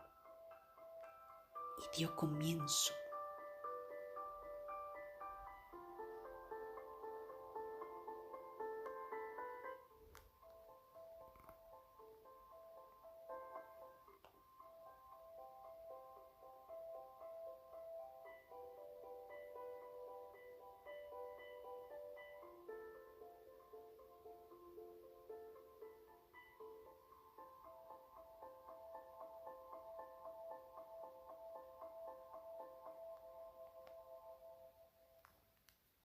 y dio comienzo